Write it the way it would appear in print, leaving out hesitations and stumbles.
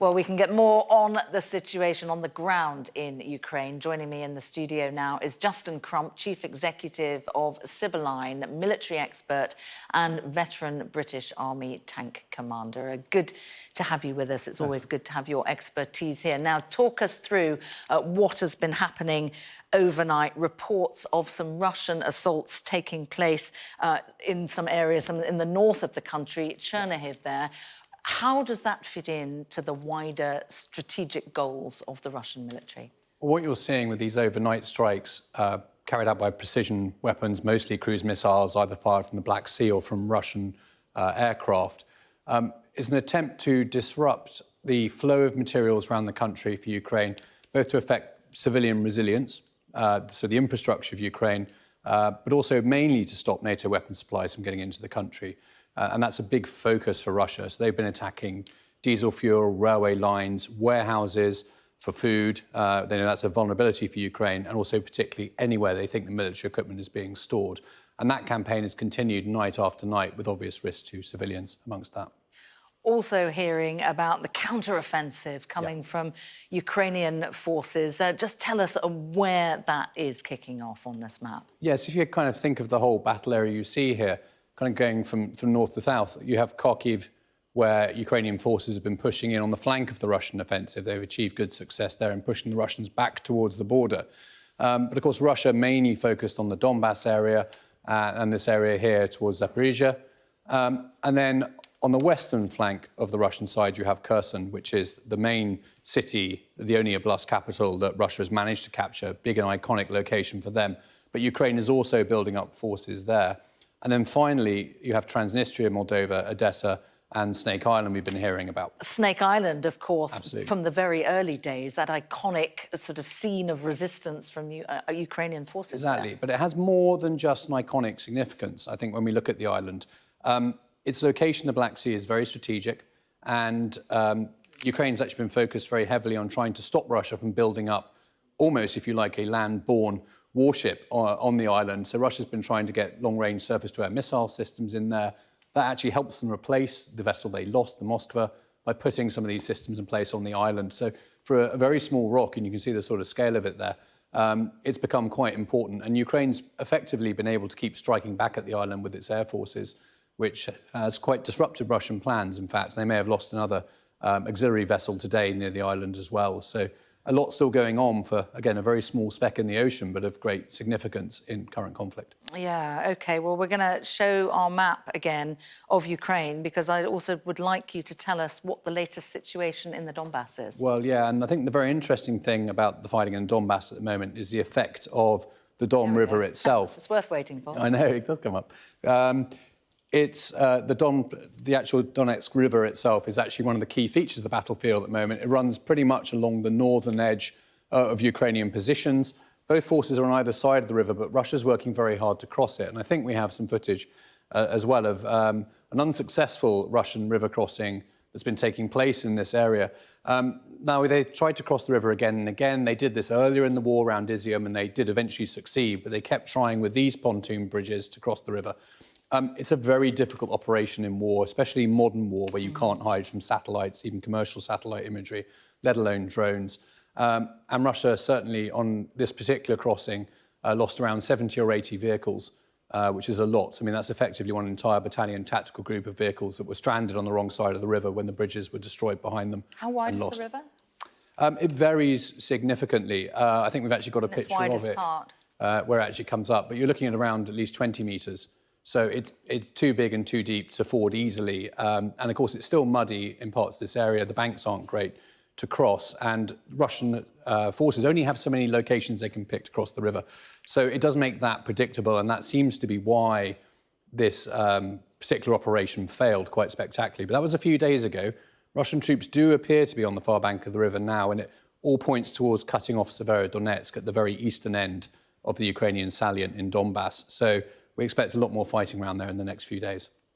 Well, we can get more on the situation on the ground in Ukraine. Joining me in the studio now is Justin Crump, Chief Executive of Sibylline, military expert and veteran British Army tank commander. Good to have you with us. It's always good to have your expertise here. Now, talk us through what has been happening overnight. Reports of some Russian assaults taking place in some areas in the north of the country, Chernihiv there. How does that fit in to the wider strategic goals of the Russian military? What you're seeing with these overnight strikes carried out by precision weapons, mostly cruise missiles, either fired from the Black Sea or from Russian aircraft, is an attempt to disrupt the flow of materials around the country for Ukraine, both to affect civilian resilience, so the infrastructure of Ukraine, but also mainly to stop NATO weapons supplies from getting into the country. And that's a big focus for Russia. So they've been attacking diesel fuel, railway lines, warehouses for food. They know that's a vulnerability for Ukraine, and also particularly anywhere they think the military equipment is being stored. And that campaign has continued night after night with obvious risks to civilians amongst that. Also hearing about the counter-offensive coming from Ukrainian forces. Just tell us where that is kicking off on this map. Yes, if you kind of think of the whole battle area you see here, kind of going from north to south, you have Kharkiv, where Ukrainian forces have been pushing in on the flank of the Russian offensive. They've achieved good success there in pushing the Russians back towards the border. But of course, Russia mainly focused on the Donbass area and this area here towards Zaporizhia. And then on the western flank of the Russian side, you have Kherson, which is the main city, the only oblast capital that Russia has managed to capture, big and iconic location for them. But Ukraine is also building up forces there. And then finally, you have Transnistria, Moldova, Odessa and Snake Island we've been hearing about. Snake Island, of course, Absolutely. From the very early days, that iconic sort of scene of resistance from Ukrainian forces. Exactly, there. But it has more than just an iconic significance, I think, when we look at the island. Its location in the Black Sea is very strategic, and Ukraine's actually been focused very heavily on trying to stop Russia from building up almost, if you like, a land-borne warship on the island. So Russia's been trying to get long-range surface-to-air missile systems in there. That actually helps them replace the vessel they lost, the Moskva, by putting some of these systems in place on the island. So for a very small rock, and you can see the sort of scale of it there, it's become quite important. And Ukraine's effectively been able to keep striking back at the island with its air forces, which has quite disrupted Russian plans, in fact. They may have lost another auxiliary vessel today near the island as well. So a lot still going on for, again, a very small speck in the ocean, but of great significance in current conflict. Yeah, OK. Well, we're going to show our map again of Ukraine, because I also would like you to tell us what the latest situation in the Donbass is. Well, yeah, and I think the very interesting thing about the fighting in Donbass at the moment is the effect of the Don River itself. It's worth waiting for. I know, it does come up. It's the actual Donetsk River itself is actually one of the key features of the battlefield at the moment. It runs pretty much along the northern edge of Ukrainian positions. Both forces are on either side of the river, but Russia's working very hard to cross it. And I think we have some footage as well of an unsuccessful Russian river crossing that's been taking place in this area. Now, they tried to cross the river again and again. They did this earlier in the war around Izium, and they did eventually succeed, but they kept trying with these pontoon bridges to cross the river. It's a very difficult operation in war, especially modern war, where you can't hide from satellites, even commercial satellite imagery, let alone drones. And Russia, certainly on this particular crossing, lost around 70 or 80 vehicles, which is a lot. I mean, that's effectively one entire battalion tactical group of vehicles that were stranded on the wrong side of the river when the bridges were destroyed behind them. How wide is the river? It varies significantly. I think we've actually got a picture of it where it actually comes up. But you're looking at around at least 20 metres. So it's too big and too deep to ford easily. And of course, it's still muddy in parts of this area. The banks aren't great to cross. And Russian forces only have so many locations they can pick to cross the river. So it does make that predictable. And that seems to be why this particular operation failed quite spectacularly. But that was a few days ago. Russian troops do appear to be on the far bank of the river now. And it all points towards cutting off Severodonetsk at the very eastern end of the Ukrainian salient in Donbass. So we expect a lot more fighting around there in the next few days.